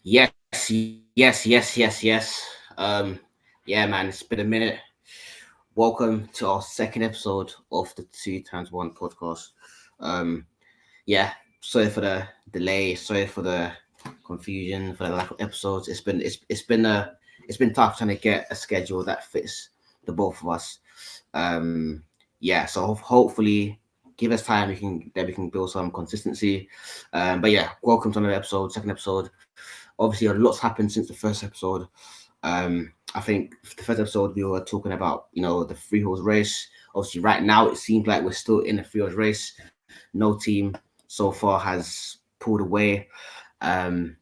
Yes, yes. Yeah, man, it's been a minute. Welcome to our second episode of the Two Times One podcast. Um, yeah, sorry for the delay, sorry for the confusion, for the lack of episodes. It's been tough trying to get a schedule that fits the both of us. Um, yeah, so hopefully give us time we can build some consistency. But yeah, welcome to another episode, second episode. Obviously, a lot's happened since the first episode. I think the first episode we were talking about, the free horse race. Obviously, right now it seems like we're still in the free horse race. No team so far has pulled away. Um,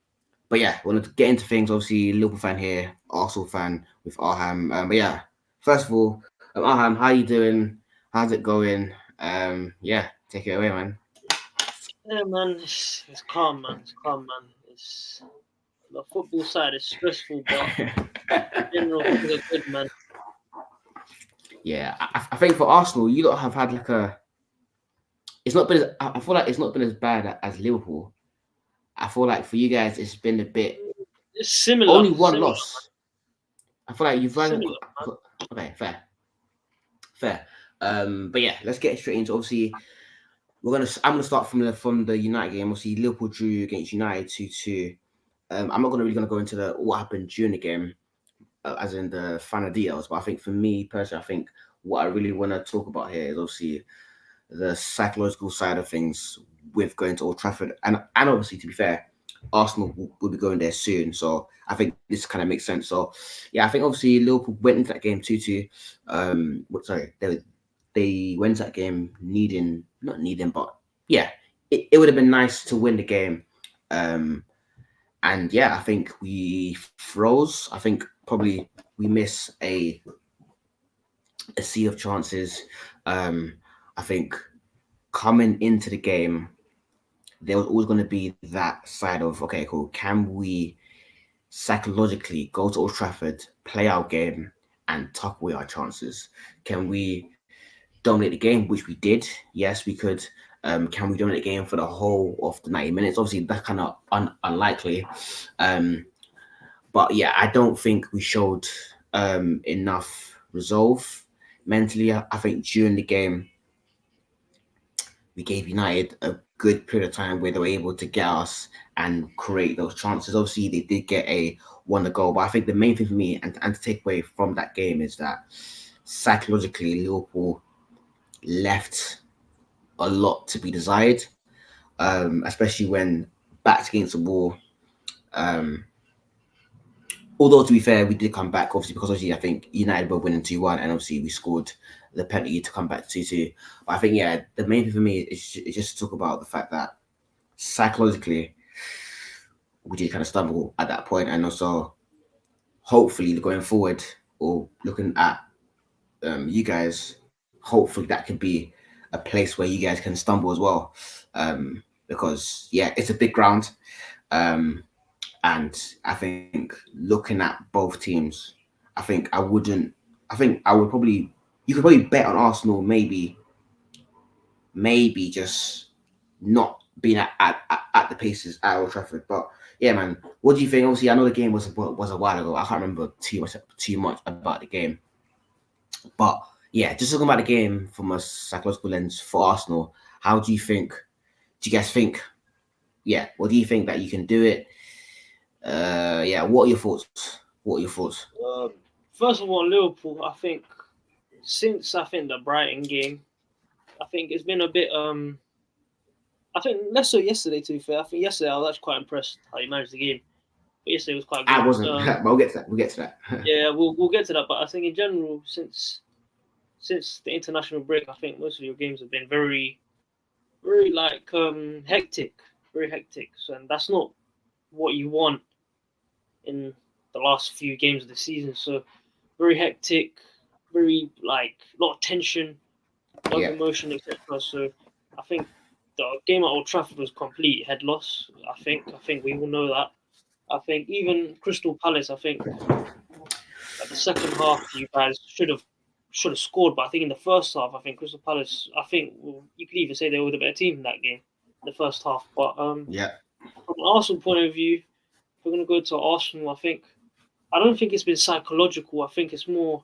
but yeah, we want to get into things. Obviously, Liverpool fan here, Arsenal fan with Arham. But yeah, first of all, Arham, how you doing? How's it going? Yeah, take it away, man. Yeah, man, it's calm, man. It's calm, man. It's the football side is stressful, but in general things are good, man. Yeah, I think for Arsenal, you lot have had like a. It's not been. I feel like it's not been as bad as Liverpool. I feel like for you guys, it's been a bit. It's similar, Only one similar, loss. I feel like you've run. similar. Okay, fair. But yeah, let's get straight into. Obviously, I'm gonna start from the United game. Obviously, Liverpool drew against United 2-2. I'm not gonna go into the what happened during the game, as in the final details. But I think for me personally, I think what I really want to talk about here is obviously the psychological side of things with going to Old Trafford, and obviously to be fair, Arsenal will be going there soon. So I think this kind of makes sense. So yeah, I think obviously Liverpool went into that game 2-2. Sorry, they went into that game needing not needing, but yeah, it would have been nice to win the game. Um, and yeah, I think we froze. I think probably we miss a sea of chances. Um, I think coming into the game, there was always going to be that side of okay, cool. Can we psychologically go to Old Trafford, play our game, and tuck away our chances? Can we dominate the game, which we did? Yes, we could. Can we dominate the game for the whole of the 90 minutes? Obviously, that's kind of unlikely. Um, but yeah, I don't think we showed enough resolve mentally. I think during the game, we gave United a good period of time where they were able to get us and create those chances. Obviously, they did get a one to goal, but I think the main thing for me and to take away from that game is that psychologically, Liverpool left a lot to be desired, especially when backed against the wall. Um, Although to be fair, we did come back obviously because obviously I think United were winning 2-1 and obviously we scored the penalty to come back 2-2. But I think yeah, the main thing for me is just to talk about the fact that psychologically we did kind of stumble at that point, and also hopefully going forward or looking at you guys, hopefully that could be a place where you guys can stumble as well, because yeah, it's a big ground. Um, and I think looking at both teams, I think I wouldn't. I think I would probably. You could probably bet on Arsenal, maybe just not being at the paces at Old Trafford. But yeah, man, what do you think? Obviously, I know the game was a while ago. I can't remember too much about the game. But yeah, just talking about the game from a psychological lens for Arsenal, how do you think? Do you guys think? Yeah, what do you think that you can do it? Yeah, what are your thoughts? What are your thoughts? First of all, Liverpool. I think since the Brighton game, I think it's been a bit. I think less so yesterday. To be fair, I think yesterday I was actually quite impressed how he managed the game. But yesterday was quite I good. wasn't, but we'll get to that. We'll get to that. Yeah, we'll get to that. But I think in general, since the international break, I think most of your games have been very like hectic, very hectic. So and that's not what you want in the last few games of the season. So very hectic, very like a lot of tension, a lot of Yeah, emotion, etc. So I think the game at Old Trafford was complete head loss. I think we all know that. I think even Crystal Palace. I think at the second half you guys should have scored, but I think in the first half I think Crystal Palace. I think you could even say they were the better team in that game, in the first half. But yeah, from an Arsenal point of view, we're gonna go to Arsenal, I don't think it's been psychological. I think it's more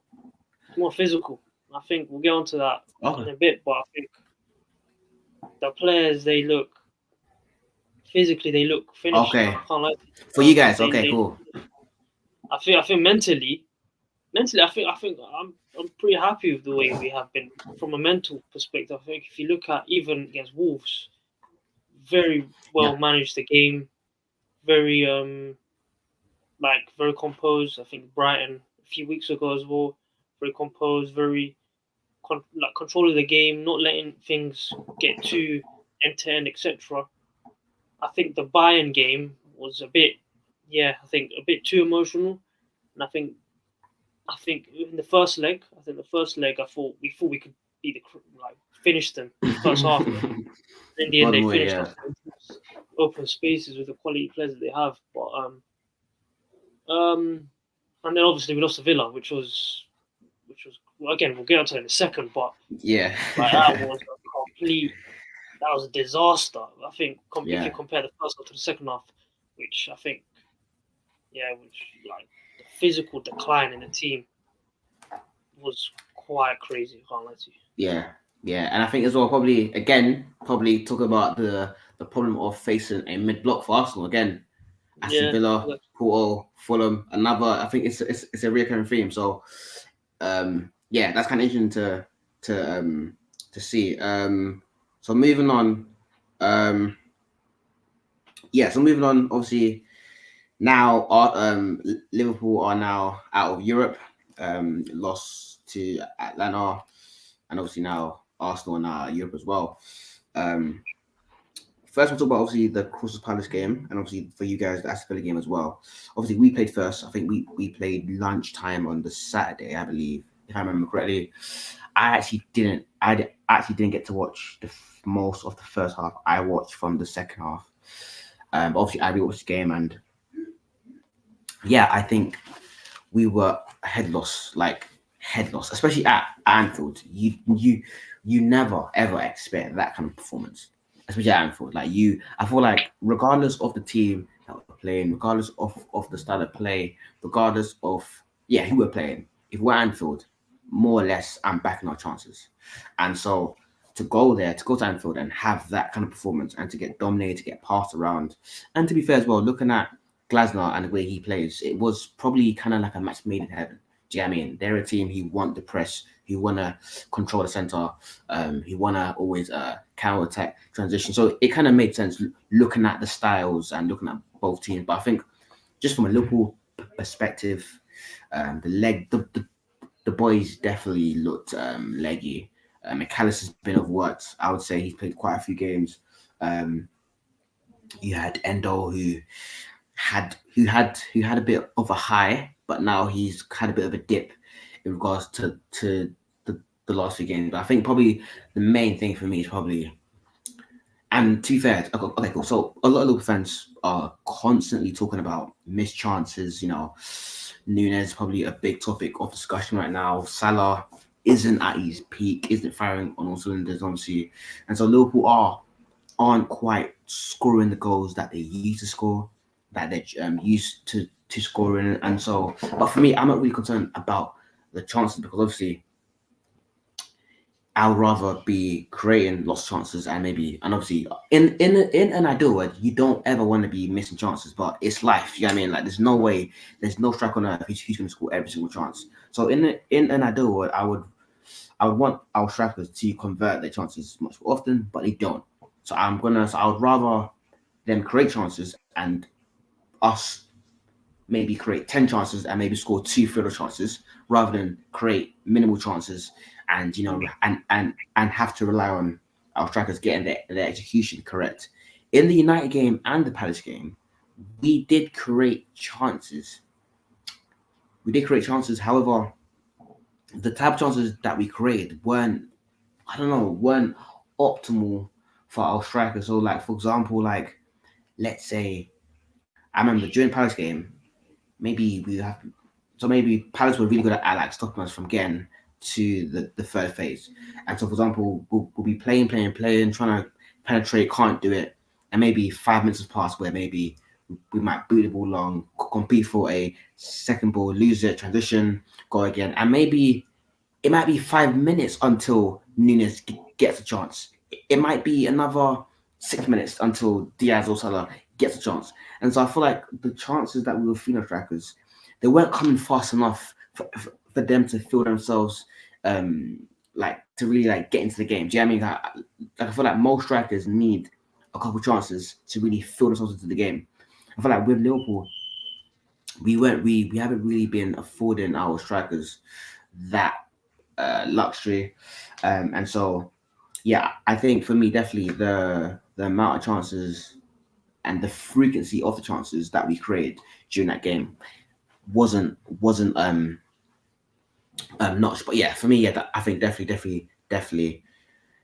physical. I think we'll get onto that in Okay. a bit, but I think the players they look finished. Okay. I can't lie. For you guys, They okay, cool. I think mentally I'm pretty happy with the way we have been from a mental perspective. I think if you look at even against Wolves, very well Yeah. managed the game, very very composed. I think Brighton a few weeks ago as well, very composed, very controlling the game, not letting things get too end to end, etc. I think the Bayern game was a bit, yeah, I think a bit too emotional, and I think in the first leg, I thought we could be finish them in the first half. In the end, they Bottom way, finished yeah. off open spaces with the quality players that they have. But um, and then obviously we lost to Villa, which was well, again we'll get onto it in a second. But Yeah. like that was a disaster. I think if you Yeah. compare the first half to the second half, which I think which like the physical decline in the team was quite crazy. I can't lie to you. Yeah. Yeah. And I think as well, probably talk about the problem of facing a mid block for Arsenal again. Aston Yeah, Villa, exactly. Porto, Fulham, another. I think it's a recurring theme. So yeah, that's kind of interesting to see. So moving on, um, yeah, so moving on. Obviously, now Liverpool are now out of Europe. Lost to Atlanta, and obviously now Arsenal are now out of Europe as well. Um, First, we'll talk about obviously the Crystal Palace game, and obviously for you guys the Aston Villa game as well. Obviously, we played first. I think we played lunchtime on the Saturday, I believe, if I remember correctly. Actually didn't get to watch most of the first half. I watched from the second half. But obviously, I rewatched the game, and yeah, I think we were head loss, especially at Anfield. You never ever expect that kind of performance, especially at Anfield. I feel like regardless of the team that we're playing, regardless of the style of play, regardless of who we're playing, if we're Anfield, more or less, I'm backing our chances. And so to go there, to go to Anfield and have that kind of performance and to get dominated, to get passed around, and to be fair as well, looking at Glasner and the way he plays, it was probably kind of like a match made in heaven. Do you know what I mean? They're a team who want the press, who want to control the center, who want to always counter attack, transition. So it kind of made sense looking at the styles and looking at both teams. But I think just from a Liverpool perspective, the boys definitely looked leggy. McAllister's been overworked. I would say he's played quite a few games. Um, you had Endo who had a bit of a high, but now he's had a bit of a dip in regards to the last few games. But I think probably the main thing for me is probably, and to be fair, okay, cool. So a lot of Liverpool fans are constantly talking about missed chances. Nunes probably a big topic of discussion right now. Salah isn't at his peak, isn't firing on all cylinders, obviously, and so Liverpool aren't quite scoring the goals that they used to score, that they're used to scoring. And so, but for me, I'm not really concerned about the chances because obviously I would rather be creating lost chances and obviously in an ideal world, you don't ever want to be missing chances, but it's life. You know what I mean? Like there's no strike on earth who's going to score every single chance. So in an ideal world, I would want our strikers to convert their chances much more often, but they don't. So I would rather them create chances and us maybe create 10 chances and maybe score two further chances rather than create minimal chances and and have to rely on our strikers getting their execution correct. In the United game and the Palace game, we did create chances. We did create chances. However, the type of chances that we created weren't optimal for our strikers. So like for example, like let's say I remember during Palace game, maybe we have maybe Palace were really good at like stopping us from getting to the third phase. And so for example, we'll be playing, trying to penetrate, can't do it. And maybe 5 minutes has passed where maybe we might boot the ball long, compete for a second ball, lose it, transition, go again, and maybe it might be 5 minutes until Nunes gets a chance. It might be another 6 minutes until Diaz or Salah gets a chance. And so I feel like the chances that we were feeling strikers, they weren't coming fast enough for them to feel themselves like to really like get into the game. Do you know what I mean? I feel like most strikers need a couple chances to really feel themselves into the game. I feel like with Liverpool, we haven't really been affording our strikers that luxury, and so yeah, I think for me definitely the amount of chances and the frequency of the chances that we created during that game wasn't notch. But yeah, for me, yeah, I think definitely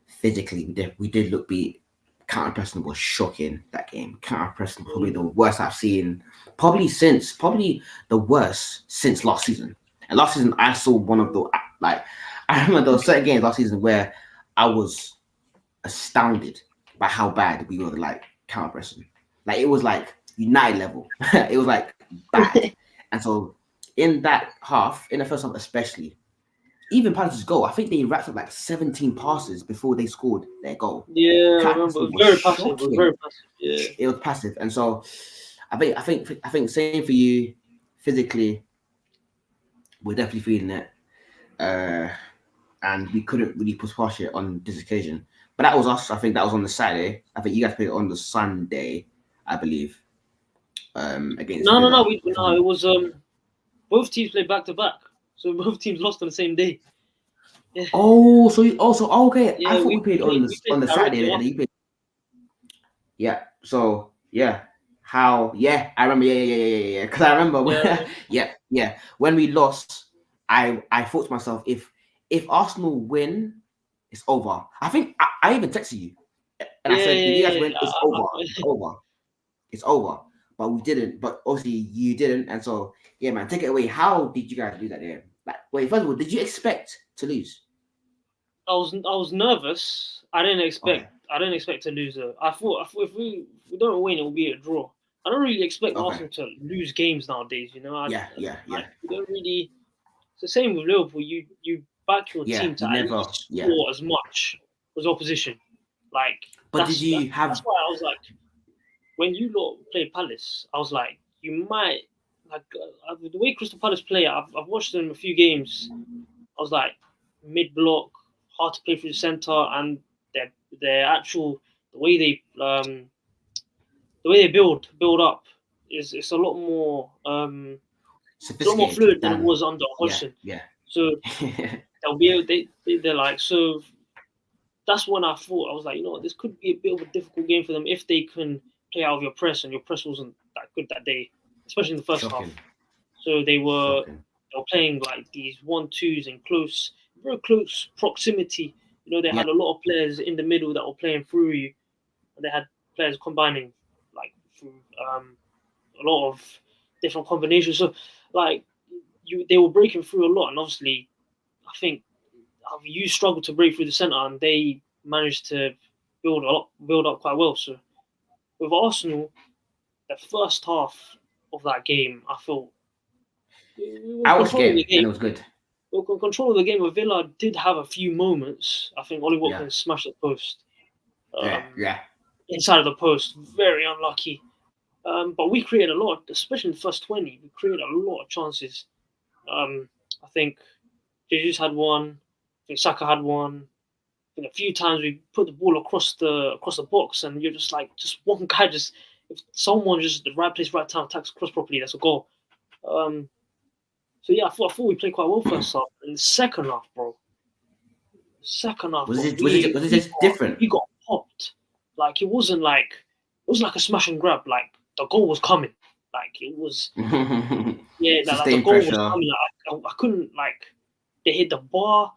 physically we did look beat. Counter pressing was shocking that game. Counter pressing probably the worst I've seen, probably the worst since last season. And last season I saw one of the like I remember there were certain games last season where I was astounded by how bad we were like counter pressing. Like it was like United level. It was like bad. And so in that half, in the first half especially, even Palace's goal, I think they racked up like 17 passes before they scored their goal. Yeah, I Counter remember. It pressing was was very passive. It was shocking. very passive. Yeah. It was passive, and so I think same for you. Physically, we're definitely feeling it, uh, and we couldn't really push past it on this occasion. But that was us. I think that was on the Saturday. I think you guys played it on the Sunday, I believe, against No, no, no. Villa. No, it was both teams played back to back, so both teams lost on the same day. Yeah, Oh, so you also okay? I yeah. thought we played on We played on the Saturday, directly and after. then you played. Yeah. So yeah, how? Yeah, I remember. Yeah. Because I remember when. Yeah, Yeah. When we lost, I thought to myself, if Arsenal win, it's over. I think I even texted you, and I yeah, said, if you guys yeah. win, it's over. It's over. It's over. But we didn't. But obviously you didn't, and so yeah, man, take it away. How did you guys do that there? Like, wait, first of all, did you expect to lose? I was nervous. Okay. I didn't expect to lose. I thought if we don't win, it will be a draw. I don't really expect Okay. Arsenal to lose games nowadays. Yeah. Like we don't really. It's the same with Liverpool. You back your Yeah. team to You at never. least Yeah. score as much as opposition. Like But did you that's have? why I was like, when you lot play Palace, I was like, you might like the way Crystal Palace play. I've watched them a few games. I was like, mid block, hard to play through the center, and their actual the way they build up is it's a lot more Sophisticated fluid than it than was under yeah, Hodgson. yeah. So they'll be able, they're like so. That's when I thought I was like, you know what, this could be a bit of a difficult game for them if they can play out of your press, and your press wasn't that good that day, especially in the first half. Shocking. So Shocking. they were playing like these 1-2s in very close proximity. You know, they Yeah. had a lot of players in the middle that were playing through you, and they had players combining like through a lot of different combinations. So like they were breaking through a lot, and obviously I think you struggled to break through the centre, and they managed to build up quite well. So with Arsenal, the first half of that game, I felt we were I was controlling the game and game. it was good. We were control of the game. With Villa did have a few moments. I think Ollie Yeah. Watkins smashed the post Yeah. inside of the post. Very unlucky. But we created a lot, especially in the first 20. We created a lot of chances. I think Jesus had one. I think Saka had one. I think a few times we put the ball across the box, and you're just like, just one guy, just if someone just the right place, right time, attacks cross properly, that's a goal. Um, so yeah, I thought we played quite well first half. In the second half, Was bro, it was it just different? we got popped. Like it was like a smash and grab. Like the goal was coming. Like it was yeah, like the Sustained goal was pressure. coming. Like I couldn't like they hit the bar,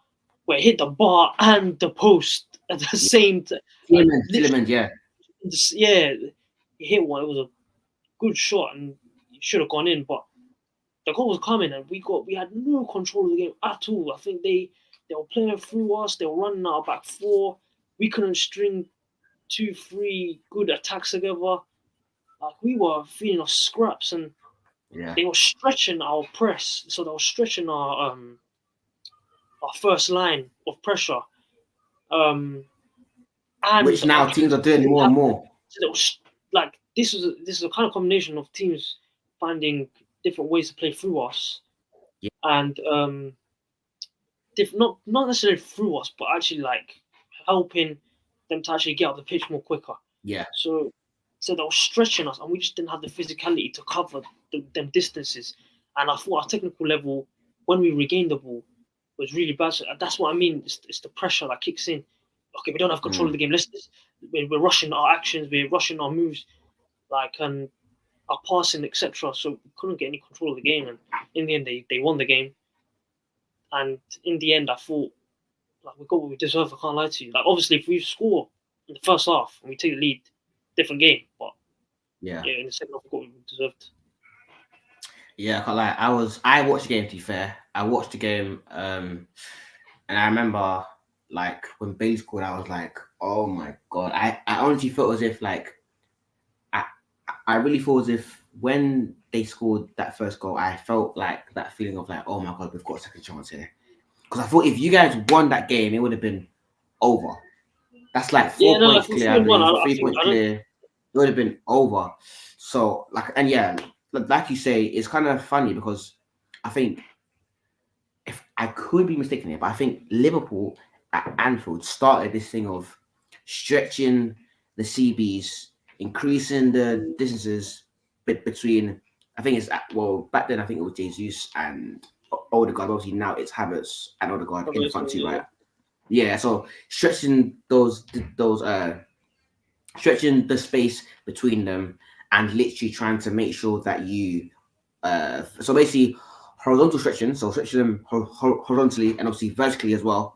where it hit the bar and the post at the Yeah. same time. Like literally, Tielemans, yeah. yeah, he hit one. It was a good shot, and it should have gone in, but the goal was coming, and we had no control of the game at all. I think they were playing through us. They were running our back four. We couldn't string 2, 3 good attacks together. Like we were feeding off scraps, and Yeah. they were stretching our press, so they were stretching our first line of pressure. Um, Which and now our teams are transfers doing didn't more and happen. more. So it was like this is a kind of combination of teams finding different ways to play through us, Yeah. and not necessarily through us, but actually like helping them to actually get up the pitch more quicker. Yeah. So they were stretching us, and we just didn't have the physicality to cover them distances. And I thought our technical level, when we regained the ball, was really bad. So that's what I mean. It's the pressure that kicks in. Okay, we don't have control of Mm. the game. We're rushing our actions, we're rushing our moves, like and our passing, etc. So we couldn't get any control of the game. And in the end, they won the game. And in the end, I thought like we got what we deserve. I can't lie to you. Like obviously, if we score in the first half and we take the lead, different game. But Yeah. yeah, in the second half, we got what we deserved. Yeah, I can't lie. I watched the game, to be fair. I watched the game, and I remember like when Bailey scored, I was like, oh my god. I honestly felt as if like I I really felt as if when they scored that first goal, I felt like that feeling of like, oh my god, we've got a second chance here. Because I thought if you guys won that game, it would have been over. That's like Yeah, four no, points like for clear, three I and one, believe, I three think points I don't. clear. It would have been over. So like, and yeah, like you say, it's kind of funny because I think if I could be mistaken here, but I think Liverpool at Anfield started this thing of stretching the CBs, increasing the distances between. I think it's well back then. I think it was Jesus and Odegaard. Obviously now it's Havertz and Odegaard in front too, Yeah, right? Yeah. So those stretching the space between them and literally trying to make sure that you so basically horizontal stretching, so stretching them horizontally and obviously vertically as well,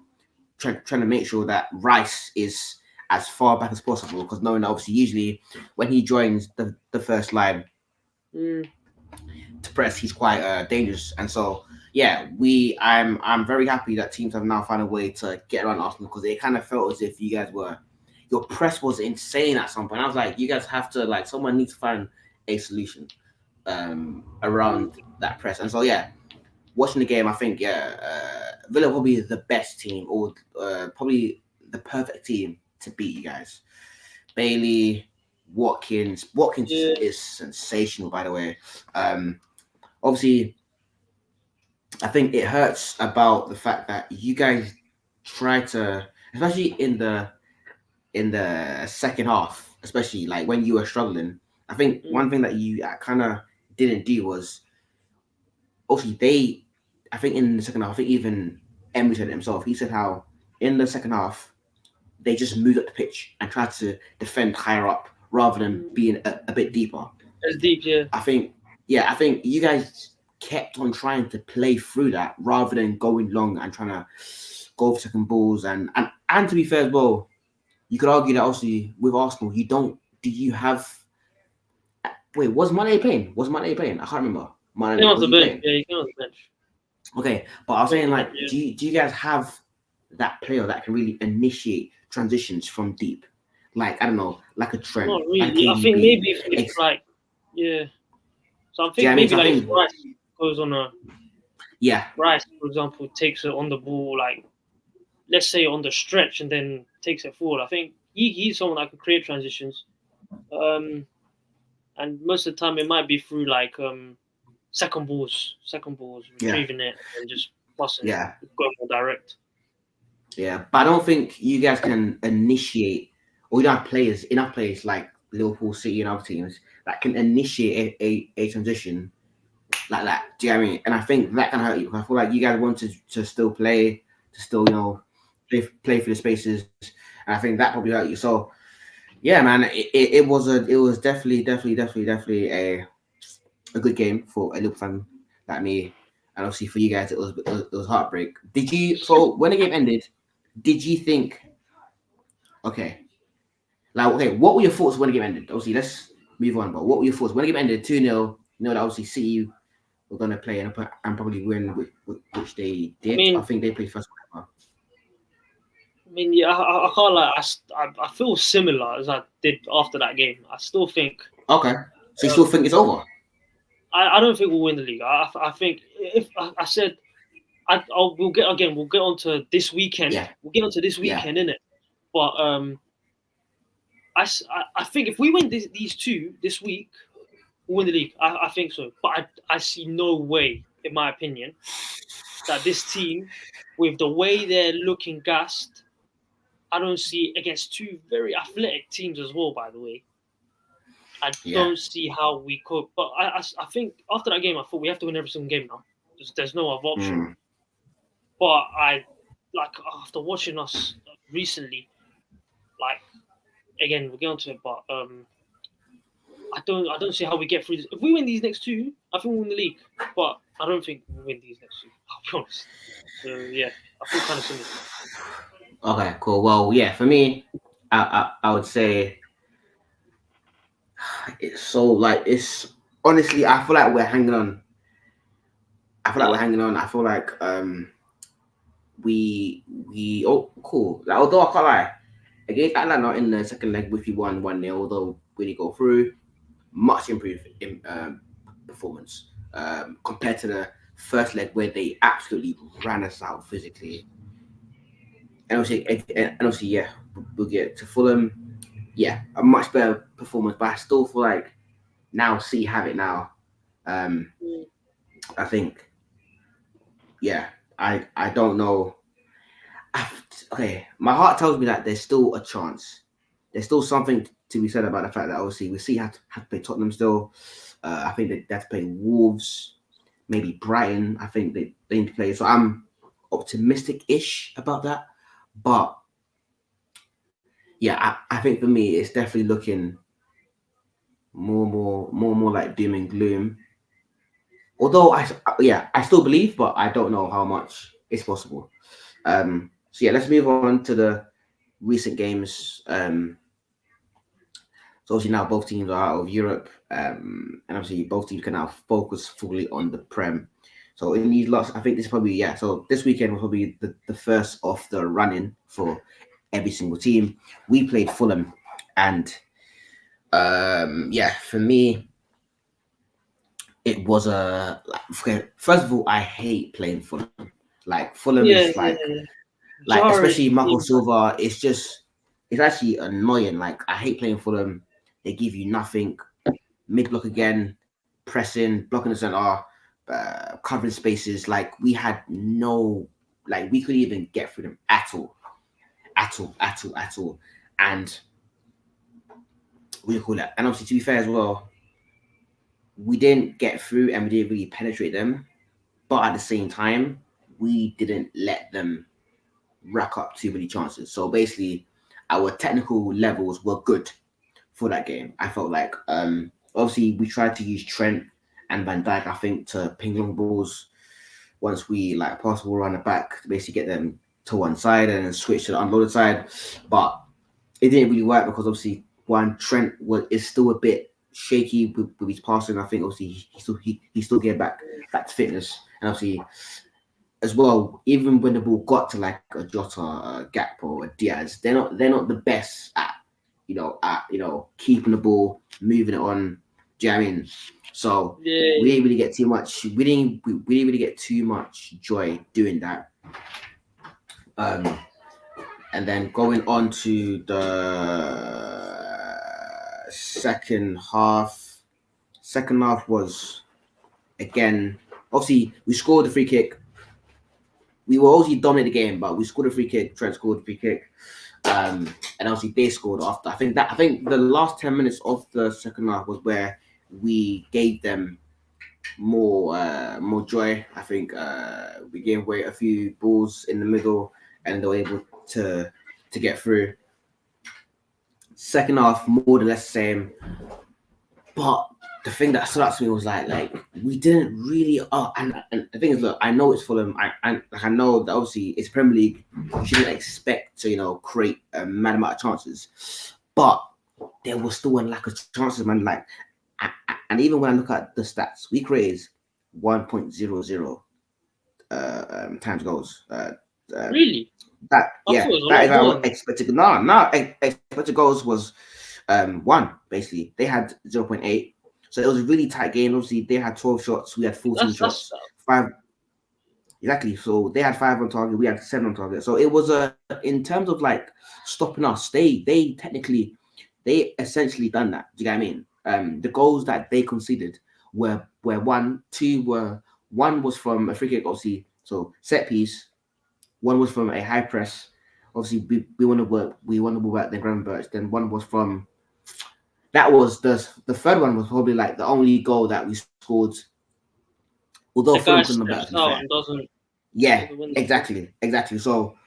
trying to make sure that Rice is as far back as possible because knowing that obviously usually when he joins the first line mm, to press he's quite dangerous, and so yeah, I'm very happy that teams have now found a way to get around Arsenal because it kind of felt as if you guys were your press was insane at some point. I was like, you guys have to like someone needs to find a solution mm, around that press. And so yeah, watching the game, I think yeah, Villa will be the best team or probably the perfect team to beat you guys. Bailey, Watkins yeah, is sensational, by the way. Obviously, I think it hurts about the fact that you guys try to, especially in the second half, especially like when you were struggling. I think mm, one thing that you kind of didn't do was obviously they. I think in the second half, I think even Emery said it himself. He said how in the second half they just moved up the pitch and tried to defend higher up rather than mm. being a bit deeper. It's deep, yeah. I think, yeah, I think you guys kept on trying to play through that rather than going long and trying to go for second balls. And to be fair as well, you could argue that obviously with Arsenal, you don't. Do you have? Wait, was Mane playing? Was Mane playing? I can't remember. Came Mane off was the he bench, playing? yeah, he came off the bench. Okay, but I was Came off saying the bench, like, yeah. do you guys have that player that can really initiate transitions from deep? Like I don't know, like a Trent, Not like a really. I think KDB. maybe if like yeah. So I Do you know think what I mean? maybe So I like if think Rice goes on a yeah, Rice, for example, takes it on the ball, like let's say on the stretch and then takes it forward. I think he's someone that can create transitions. Um, and most of the time it might be through like second balls, yeah, retrieving it and just passing it, yeah. going more direct. Yeah, but I don't think you guys can initiate, or you don't have players, enough players like Liverpool, City, and other teams that can initiate a transition like that. Do you know what I mean? And I think that can hurt you. I feel like you guys want to still play, to still play for the spaces, and I think that probably hurt you. So yeah, man, it was definitely a good game for a Liverpool fan like me, and obviously for you guys it was heartbreak. Did you? So when the game ended, did you think? Okay, like okay, what were your thoughts when the game ended? Obviously, let's move on. But what were your thoughts when the game ended 2-0? You know that obviously City were gonna play and probably win, which they I did. I mean, think they played first quarter. yeah, I can't like I feel similar as I did after that game. I still think Okay. So you still Um, think it's over? I don't think we'll win the league. I think if I said we'll get again. We'll get onto this weekend. Yeah. We'll get onto this Yeah. weekend, innit? But I think if we win these two this week, we'll win the league. I think so. But I see no way, in my opinion, that this team, with the way they're looking gassed, I don't see against two very athletic teams as well. By the way, I Yeah. don't see how we could. But I think after that game, I thought we have to win every single game now. There's no other option. Mm. But I like after watching us recently, like again we'll get onto it, but I don't see how we get through this. If we win these next two, I think we'll win the league. But I don't think we'll win these next two. I'll be honest. So yeah, I feel kind of similar. Okay. Cool. Well, yeah. For me, I would say it's so like it's honestly. I feel like we're hanging on. I feel like we're Yeah, hanging on. I feel like we oh cool. Like, although I can't lie, against Atlanta in the second leg, which we won 1-0, although we didn't go through, much improved in performance compared to the first leg where they absolutely ran us out physically. And obviously, yeah, we'll get to Fulham. Yeah, a much better performance, but I still feel like now City have it now. Um, mm, I think, yeah, I don't know. Okay, my heart tells me that there's still a chance. There's still something to be said about the fact that obviously we see have to play Tottenham still. I think they have to play Wolves, maybe Brighton. I think they need to play. So I'm optimistic-ish about that. But yeah, I think for me it's definitely looking more like doom and gloom. Although I still believe, but I don't know how much is possible. So yeah, let's move on to the recent games. So obviously now both teams are out of Europe, and obviously both teams can now focus fully on the Prem. So in these lots, I think this is probably yeah. So this weekend was probably the first of the running for every single team. We played Fulham, and yeah, for me it was a okay, first of all I hate playing Fulham. Like Fulham yeah, is yeah, like yeah. like Jarring especially Marco team. Silva. It's actually annoying. Like I hate playing Fulham. They give you nothing. Mid block again, pressing, blocking the center, covering spaces. Like we had no, like we couldn't even get through them at all, at all. And what do you call that? And obviously, to be fair as well, we didn't get through and we didn't really penetrate them. But at the same time, we didn't let them rack up too many chances. So basically, our technical levels were good for that game. I felt like obviously we tried to use Trent and Van Dijk, I think, to ping long balls once we like pass the ball around the back to basically get them to one side and then switch to the unloaded side. But it didn't really work because obviously one Trent is still a bit shaky with his passing. I think obviously he still getting back to fitness, and obviously as well, even when the ball got to like a Jota, a Gakpo, a Diaz, they're not the best at keeping the ball, moving it on. Do you know what I mean? So we Yeah, didn't really get too much. We didn't really get too much joy doing that. Um, and then going on to the second half. Second half was again obviously we scored the free kick. We were obviously dominating the game, but we scored a free kick. Trent scored a free kick. And obviously they scored after. I think the last 10 minutes of the second half was where we gave them more joy. I think we gave away a few balls in the middle, and they were able to get through. Second half, more or less the same. But the thing that stood out to me was like we didn't really. Oh, and the thing is, look, I know it's Fulham. I know that obviously it's Premier League. You shouldn't expect to create a mad amount of chances, but there was still a lack of chances, man. Like, and even when I look at the stats, we created 1.00 times goals. Um, really. that I thought yeah, it was a that lot is more our than that. expected. No, expected goals was. One basically. They had 0.8. So it was a really tight game. Obviously, they had 12 shots. We had 14 That's shots. Five exactly. So they had 5 on target. We had 7 on target. So it was in terms of like stopping us. They technically they essentially done that. Do you get what I mean? The goals that they conceded were one was from a free kick, obviously. So set piece. One was from a high press. Obviously, we want to work. We want to move out the Gravenberch. Then one was from that was the third one was probably like the only goal that we scored. Although the Fulham guy couldn't have better, steps to be out fair. and doesn't Yeah, doesn't win the ball. exactly. So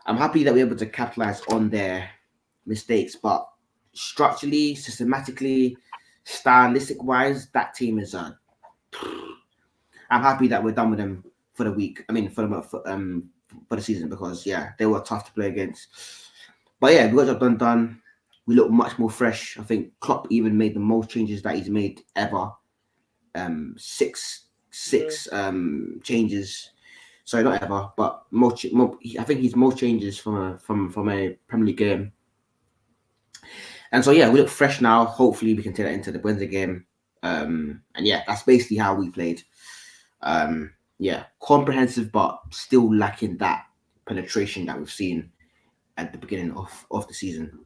I'm happy that we're able to capitalize on their mistakes, but structurally, systematically, stylistic wise, that team is. I'm happy that we're done with them for the week. I mean, for the season because yeah, they were tough to play against. But yeah, we got the job done. We look much more fresh. I think Klopp even made the most changes that he's made ever. Six changes. Sorry, not ever, but I think he's most changes from a Premier League game. And so yeah, we look fresh now. Hopefully, we can take that into the Wednesday game. And yeah, that's basically how we played. Yeah, comprehensive, but still lacking that penetration that we've seen at the beginning of the season.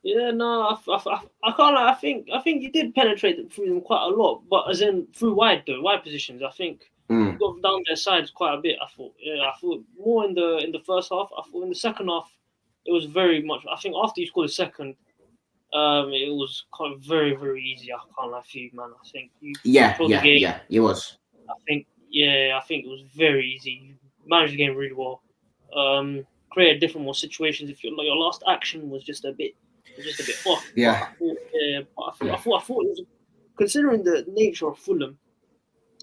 Yeah, no, I can't. I think you did penetrate through them quite a lot, but as in through wide positions. I think you Mm. got down their sides quite a bit. I thought more in the first half. I thought in the second half, it was very much. I think after you scored a second, it was kind of very easy. I can't lie to you, man. I think you controlled the game. Yeah, it was. I think it was very easy. You managed the game really well. Created different more situations. If your last action was just a bit off, but Yeah, I thought it was considering the nature of Fulham.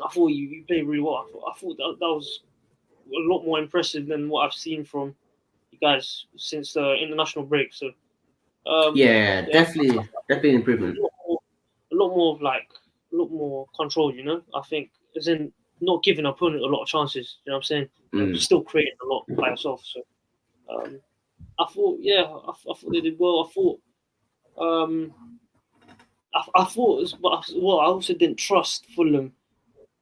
I thought you played really well. I thought that was a lot more impressive than what I've seen from you guys since the international break. So yeah, yeah, definitely an improvement. a lot more of like a lot more control. You know, I think as in not giving opponent a lot of chances. You know what I'm saying? And Mm. still creating a lot by yourself. So um, I thought, yeah, I thought they did well. Um, I thought, well, I also didn't trust Fulham.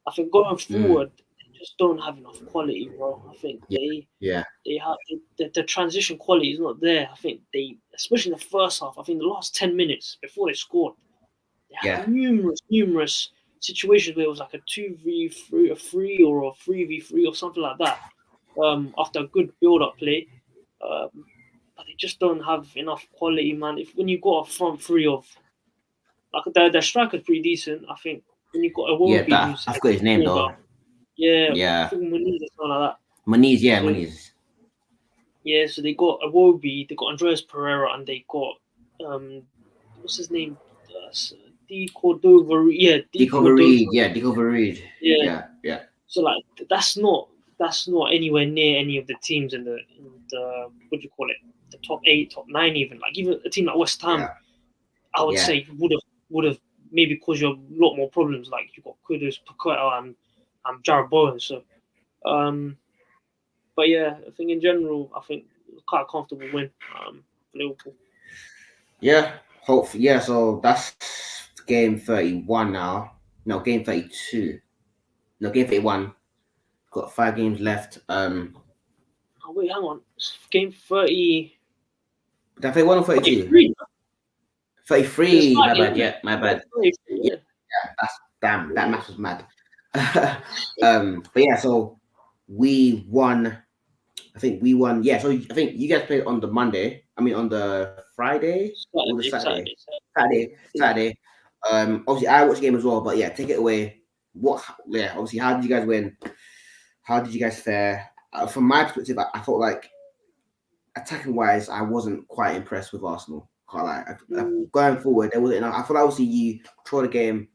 I think going Mm. forward, they just don't have enough quality, bro. I think Yeah, yeah, they have the transition quality is not there. I think they, especially in the first half, I think the last 10 minutes before they scored, they had yeah, numerous situations where it was like a 2v3, a 3 or a 3v3 or something like that. After a good build-up play, um, but they just don't have enough quality, man. If when you got a front three of like their striker's pretty decent, I think when you got a yeah. Wobie That who's I a forgot his name midfielder, though. yeah, I Yeah, think Muniz or something like that. Moniz. Yeah, So Moniz. yeah, so they got a Wobie, they got Andreas Pereira, and they got um, what's his name? D Cordova, yeah, D Cordova, Dico Reed. yeah. Yeah, yeah, So like that's not anywhere near any of the teams in the what do you call it? The top 8, top 9, even like even a team like West Ham, yeah, I would yeah. say would have maybe caused you a lot more problems. Like you got Kudus, Paqueta, and Jared Bowen. So, but yeah, I think in general, I think it was quite a comfortable win for Liverpool. Yeah, hopefully. Yeah, so that's game 31 now. No, game 32. No, game 31. Got 5 games left. Oh wait, hang on, it's game 30, Did I play 1 or 32? 33. There's 33. My 5 games bad. left. Yeah, my Yeah, bad. 33, Yeah, yeah. that's damn. That match was mad. But yeah, so we won. I think we won. Yeah, so I think you guys played on the Monday. I mean, on the Friday or the Saturday, Saturday. Saturday, Saturday. Saturday. Saturday. Obviously, I watched the game as well. But yeah, take it away. What? Yeah, obviously, how did you guys win? How did you guys fare? From my perspective, I thought like attacking wise, I wasn't quite impressed with Arsenal. Can't lie. Mm, Going forward, there wasn't enough. I thought obviously you control the game,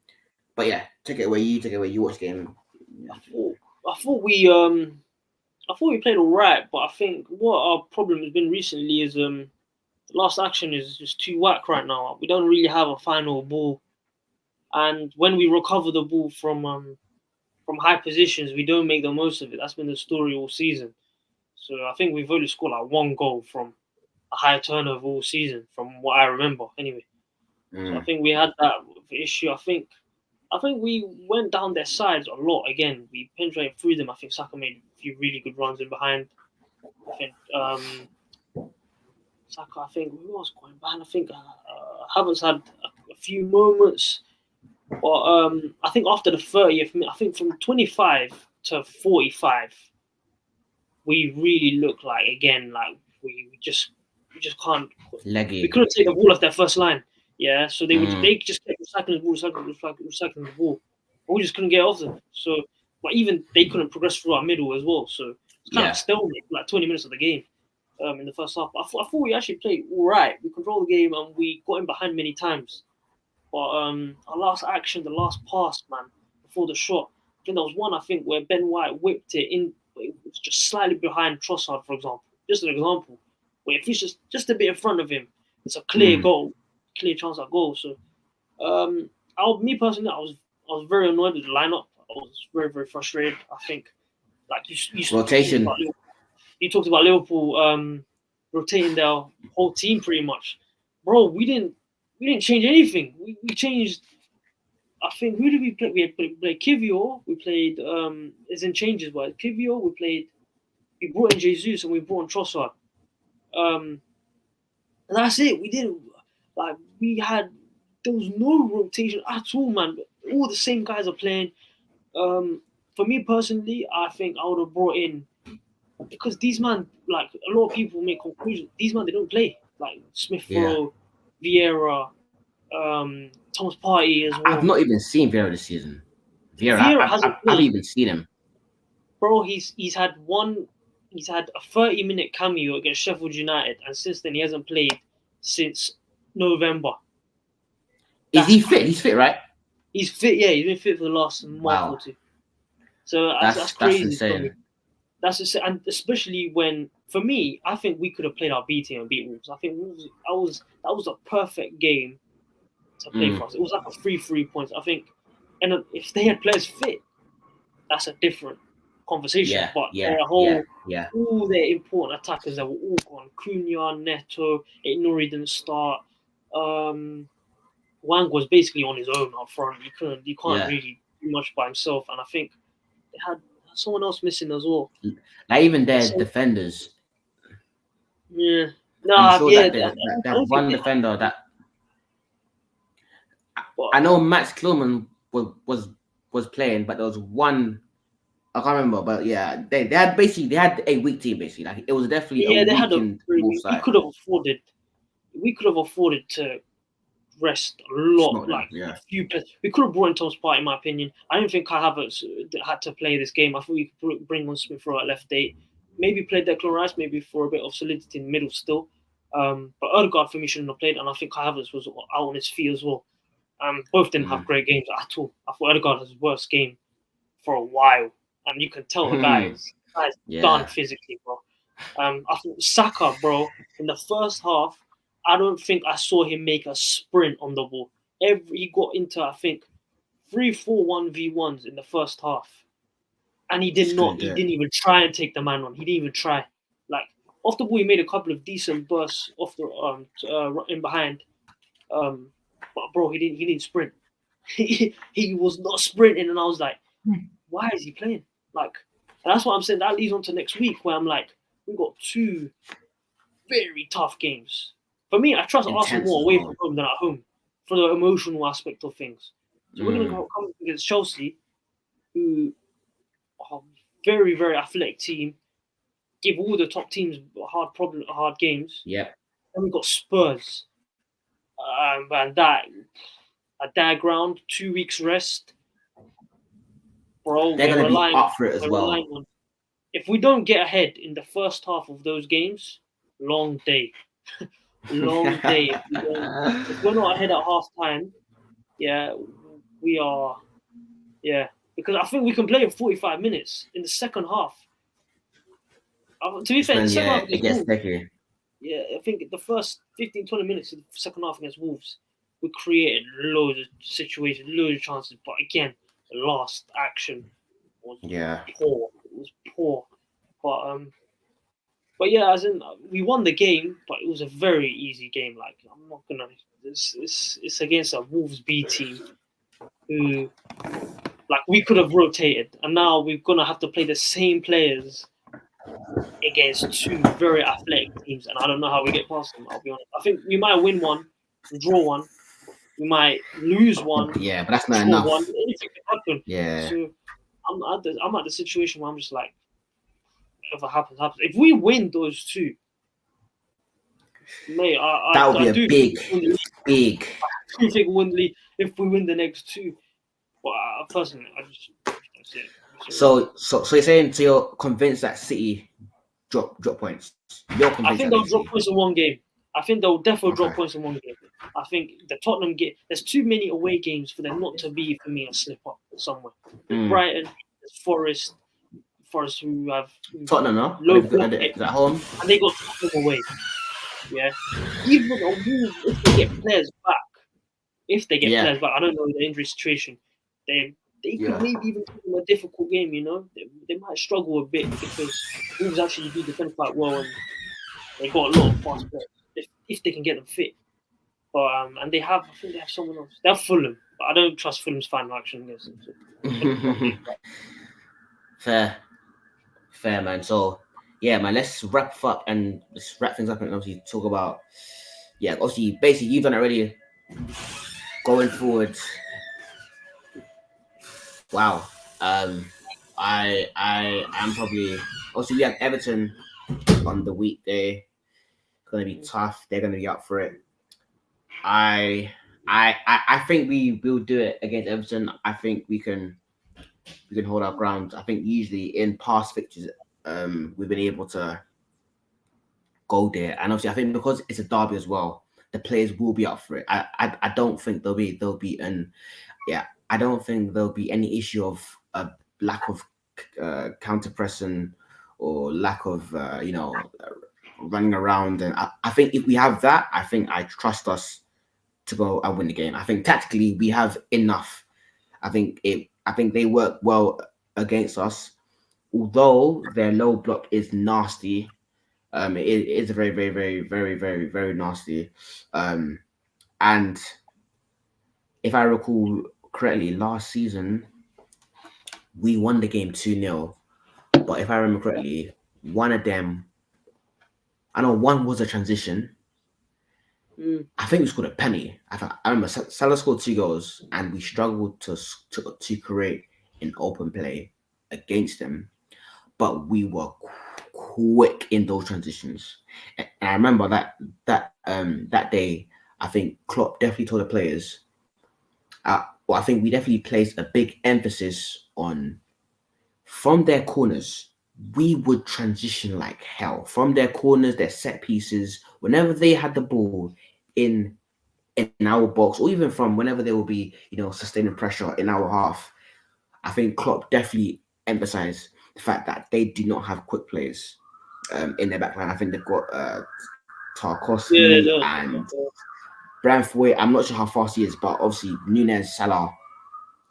but yeah, take it away. You take it away. You watch the game. I thought I thought we um I thought we played all right, but I think what our problem has been recently is the last action is just too whack right now. We don't really have a final ball, and when we recover the ball from high positions, we don't make the most of it. That's been the story all season. So I think we've only scored like one goal from high turnover all season, from what I remember. Anyway, so I think we had that issue. I think we went down their sides a lot again. We penetrated through them. I think Saka made a few really good runs in behind. I think Saka. I think who was going behind? I think Havertz had a few moments, but I think after the 30th minute, I think from 25 to 45, we really looked like again like we just can't. Leggy. We couldn't take the ball off their first line. Yeah, so they just kept recycling the ball. We just couldn't get off them. So, but even they couldn't progress through our middle as well. So it's kind of stalemate for like 20 minutes of the game. In the first half, I thought we actually played all right. We controlled the game and we got in behind many times. But our last action, the last pass, man, before the shot, I think there was one. I think where Ben White whipped it in. It was just slightly behind Trossard, for example. Just an example. Where if he's just a bit in front of him, it's a clear goal, clear chance at goal. So, me personally, I was very annoyed with the lineup. I was very, very frustrated. I think, like you rotation. You talked about Liverpool rotating their whole team pretty much, bro. We didn't change anything. We changed. I think who did we play? We played Kivior. We played it's in changes, but Kivior. We brought in Jesus and we brought in Trossard. And that's it. We didn't there was no rotation at all, man. All the same guys are playing. For me personally, I think I would have brought in, because these man, like a lot of people make conclusions. These man, they don't play. Like Smith Rowe, Vieira, Thomas Partey as well. I've not even seen Vieira this season. Vieira I haven't even seen him. Bro, he's had a 30-minute cameo against Sheffield United, and since then he hasn't played since November. Is he fit? He's fit, right? He's fit, yeah. He's been fit for the last month or two. So that's crazy. That's insane. That's insane. And especially when, for me, I think we could have played our B team and beat Wolves. I think Wolves, that was a perfect game to play for us. It was like a 3-3 points. I think, and if they had players fit, that's a different conversation. All their important attackers that were all gone. Cunha, Neto, Ignori didn't start. Wang was basically on his own up front. You can't really do much by himself. And I think they had someone else missing as well. Like even their defenders. Yeah. I'm sure that one defender that. I know Max Klillman was playing, but there was one. I can't remember, but yeah, they had a weak team basically. Like it was definitely we could have afforded to rest a lot, a few players. We could have brought in Thomas Partey, in my opinion. I don't think Kai Havertz had to play this game. I thought we could bring on Smith Rowe at left 8. Maybe play Declan Rice, maybe for a bit of solidity in the middle still. But Odegaard for me shouldn't have played, and I think Kai Havertz was out on his feet as well. Both didn't have great games at all. I thought Odegaard had his worst game for a while, and you can tell the guy's done physically, bro. I thought Saka, bro, in the first half, I don't think I saw him make a sprint on the ball. He got into, I think, 3-4 1v1s in the first half, and he did not. He didn't even try and take the man on. He didn't even try. Like off the ball, he made a couple of decent bursts off the in behind. But bro, he didn't sprint. he was not sprinting, and I was like, why is he playing? Like, and that's what I'm saying. That leads on to next week, where I'm like, we've got 2 very tough games. For me, I trust Arsenal more away from home than at home for the emotional aspect of things. So we're going to come against Chelsea, who are a very, very athletic team, give all the top teams hard games. Yeah. Then we've got Spurs. And that, at their ground, 2 weeks rest. Bro, they're going to be up for it as well. If we don't get ahead in the first half of those games, long day. Long day. If we're not ahead at half time, we are. Yeah, because I think we can play in 45 minutes in the second half. To be fair, the second half it gets tricky. Yeah, I think the first 15-20 minutes of the second half against Wolves, we created loads of situations, loads of chances. But again, the last action was poor. It was poor. But But yeah, as in we won the game, but it was a very easy game. Like I'm not gonna. It's against a Wolves B team who like we could have rotated, and now we're gonna have to play the same players against two very athletic teams, and I don't know how we get past them. I'll be honest. I think we might win one, draw one, we might lose one, Yeah, but that's not draw one. enough. Anything can happen. Yeah. So I'm at the situation where I'm just like, whatever happens, happens. If we win those two, mate, That would I be a do think big, we win the league. big. I do think we win the league if we win the next two. But personally, I just don't see it. So you're saying, so you're convinced that City drop points? You're I convinced think that they'll drop basically. points in one game. I think they'll definitely drop Okay. points in one game. I think the Tottenham game, there's too many away games for them not to be, for me, a slip up somewhere. Brighton, there's Forest who have Tottenham, no? low Is block, it at home? and they got Tottenham away. Yeah. Even a Wolves, if they get players back, Yeah. I don't know the injury situation. They could maybe even give them a difficult game. You know, they might struggle a bit because Wolves actually do defend quite well, and they got a lot of fast players if they can get them fit. But and I think they have someone else. They have Fulham, but I don't trust Fulham's fan reaction against them. So. Fair, man. So yeah, man. Let's wrap up and let's wrap things up and obviously talk about. Yeah, obviously, basically, you've done it already. Going forward, wow. I am probably obviously we have Everton on the weekday. It's gonna be tough. They're gonna be up for it. I think we will do it against Everton. I think we can hold our ground. I think usually in past fixtures, we've been able to go there, and obviously I think because it's a derby as well, the players will be up for it. I don't think there'll be an I don't think there'll be any issue of a lack of counter pressing or lack of running around, and I think if we have that, I think I trust us to go and win the game. I think tactically we have enough. I think they work well against us, although their low block is nasty. It is very, very, very, very, very, very nasty. And if I recall correctly, last season we won the game 2-0. But if I remember correctly, one of them, I know one was a transition. I think we scored a penny. I remember Salah scored 2 goals, and we struggled to create an open play against them. But we were quick in those transitions. And I remember that day, I think Klopp definitely told the players. I think we definitely placed a big emphasis on from their corners. We would transition like hell from their corners, their set pieces. Whenever they had the ball in our box, or even from whenever they will be, sustaining pressure in our half. I think Klopp definitely emphasized the fact that they do not have quick players in their backline. I think they've got Yeah, they Tarkowski don't. and Branthwaite. I'm not sure how fast he is, but obviously Nunez, Salah,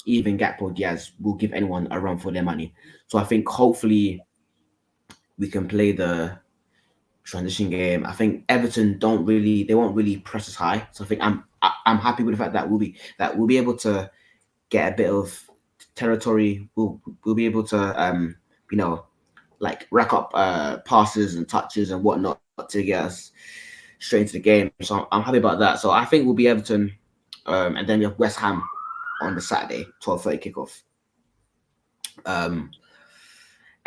even Gakpo, Diaz will give anyone a run for their money. So I think hopefully we can play the transition game. I think Everton they won't really press us high. So I think I'm happy with the fact that we'll be able to get a bit of territory. We'll be able to like rack up passes and touches and whatnot to get us straight into the game. So I'm happy about that. So I think we'll be Everton, and then we have West Ham on the Saturday 12:30 kickoff.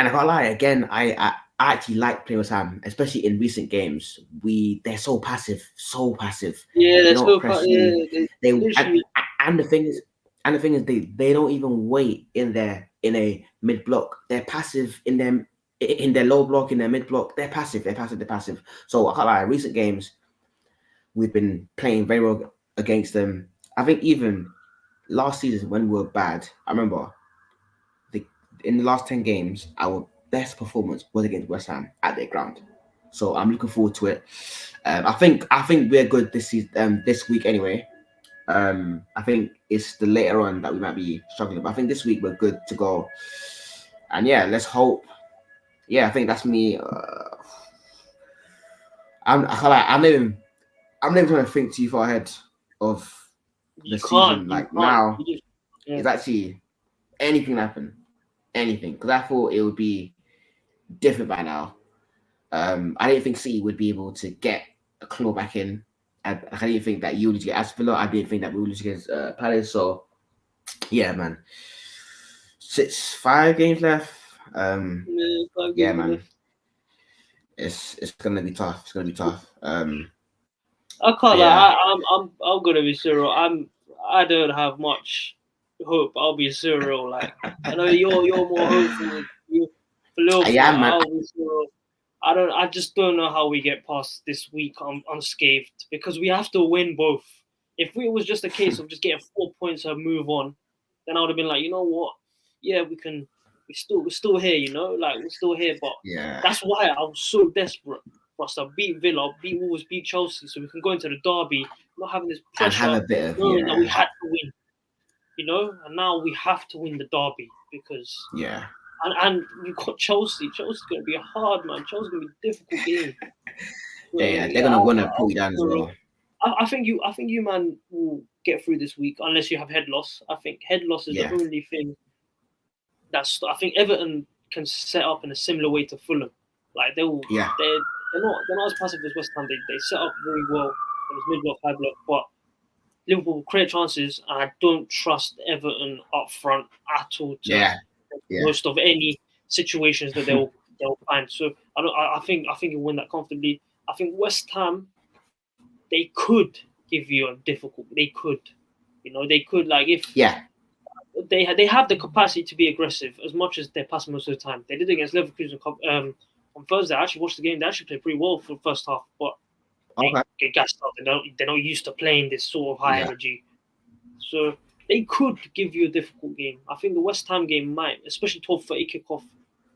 And I can't lie, again, I actually like playing West Ham, especially in recent games. They're so passive, so passive. Yeah, They they're don't so press yeah, you. they They literally. and the thing is they don't even wait in a mid block. They're passive in their low block, in their mid block. They're passive. They're passive. So I can't lie, recent games we've been playing very well against them. I think even last season when we were bad, I remember in the last 10 games, our best performance was against West Ham at their ground. So I'm looking forward to it. I think we're good this season, this week anyway. I think it's the later on that we might be struggling, but I think this week we're good to go. And yeah, let's hope. Yeah, I think that's me. I'm not even trying to think too far ahead of the You season. can't. You Like can't. now, You just, yeah. it's actually anything happen, anything. Because I thought it would be different by now. I didn't think City would be able to get a claw back in. I didn't think that you would get Aston Villa. I didn't think that we would lose against Palace. So yeah, man. 5 games left. Yeah, 5 games Yeah, man. left. It's gonna be tough. It's gonna be tough. I can't Yeah. lie. I'm gonna be serial. I don't have much hope. I'll be serial. Like I know you're more hopeful. You for Liverpool. Yeah, man. I'll be serial. I don't. I just don't know how we get past this week unscathed because we have to win both. If it was just a case of just getting 4 points and move on, then I would have been like, you know what? Yeah, we can. We're still here. You know, like we're still here. But Yeah. that's why I was so desperate for us to beat Villa, beat Wolves, beat Chelsea, so we can go into the derby, not having this And have pressure, a bit of knowing that we had to win. You know, and now we have to win the derby because yeah. and we've got Chelsea. Chelsea's going to be hard, man. Chelsea's going to be a difficult game. So, Yeah, they're gonna want to pull you down as well. I think you man will get through this week unless you have head loss. I think head loss is the only thing that's. I think Everton can set up in a similar way to Fulham. Like they will. Yeah. They're not as passive as West Ham. They set up very well in this mid block, high block, but Liverpool will create chances, and I don't trust Everton up front at all to most of any situations that they'll find. So I think you'll win that comfortably. I think West Ham, they could give you a difficult. They could, they could like if they have the capacity to be aggressive as much as they're passing most of the time. They did it against Leverkusen on Thursday. I actually watched the game. They actually played pretty well for the first half, but they get gassed up. They're not used to playing this sort of high energy. So they could give you a difficult game. I think the West Ham game might, especially 12:30 kickoff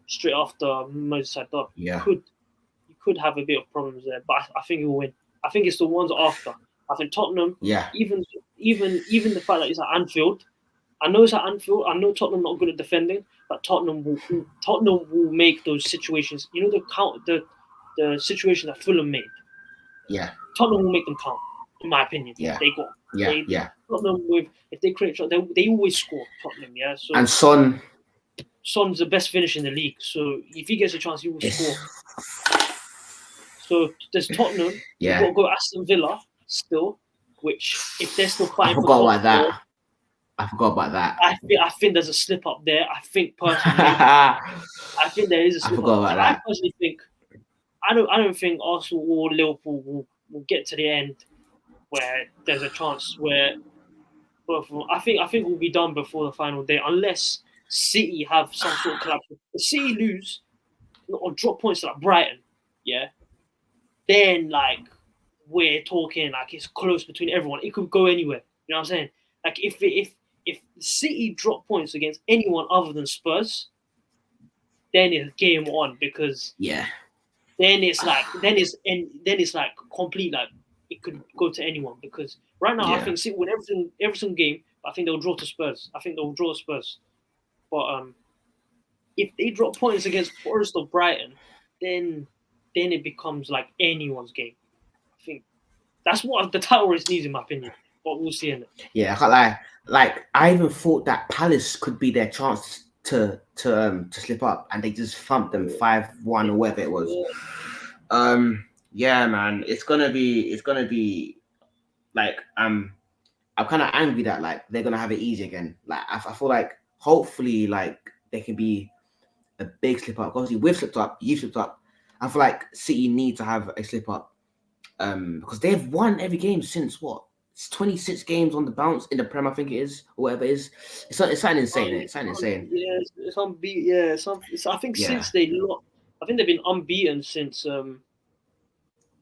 straight after Merseyside derby. You could have a bit of problems there, but I think you'll win. I think it's the ones after. I think Tottenham, even the fact that it's at Anfield. I know it's at Anfield. I know Tottenham not good at defending, but Tottenham will make those situations. You know the situation that Fulham made. Yeah. Tottenham will make them count, in my opinion. Yeah. They got. Yeah. Tottenham if they create shots, they always score. Tottenham, yeah. So and Son's the best finisher in the league. So if he gets a chance, he will score. So there's Tottenham. Yeah. You've got to go Aston Villa still, which if they're still fighting I forgot about that. I think there's a slip up there. I think personally, I think there is a slip up. I personally think I don't think Arsenal or Liverpool will get to the end where there's a chance where both of them, I think we'll be done before the final day unless City have some sort of collapse. If City lose or drop points like Brighton, yeah, then like we're talking like it's close between everyone. It could go anywhere. You know what I'm saying? Like if City drop points against anyone other than Spurs, then it's game on because then it's like complete like it could go to anyone because right now I think City win every single game. I think they'll draw to Spurs. But if they drop points against Forest or Brighton, then it becomes like anyone's game. I think that's what the title race needs, in my opinion. But we'll see in it. Yeah, I can't lie. Like I even thought that Palace could be their chance to slip up, and they just thumped them 5-1 or whatever it was. Yeah, man, it's gonna be like I'm kind of angry that like they're gonna have it easy again. Like I feel like hopefully like they can be a big slip up. Obviously, we've slipped up, you've slipped up. I feel like City need to have a slip up. Because they've won every game since what? It's 26 games on the bounce in the Prem, I think it is, or whatever it is. It's something insane. It's something insane. Yeah, it's unbeaten. Yeah, I think since they lost, I think they've been unbeaten since.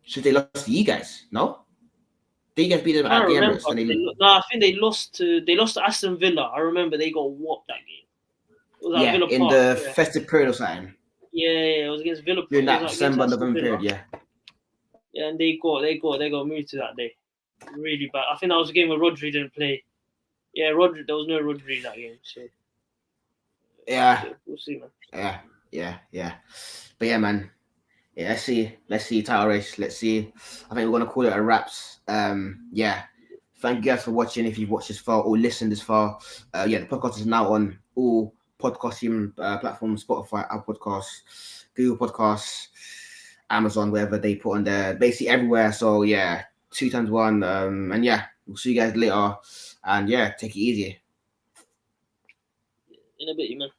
Should they lost to you guys? No. Did you guys beat them at the Emirates? I think they lost to Aston Villa. I remember they got whopped that game. It was at Villa in Park, the festive period or something. Yeah, it was against Villa. During that December, November period, yeah. Yeah, and they got moved to that day. Really bad. I think that was a game where Rodri didn't play. Yeah, there was no Rodri that game. So yeah, we'll see, man. Yeah. But yeah, man, Yeah, let's see title race. Let's see. I think we're gonna call it a wraps. Yeah. Thank you guys for watching. If you've watched this far or listened this far, yeah, the podcast is now on all podcasting platforms: Spotify, Apple Podcasts, Google Podcasts, Amazon, wherever they put on there, basically everywhere. So yeah, 2 times 1. And yeah, we'll see you guys later. And yeah, take it easy. In a bit, you man.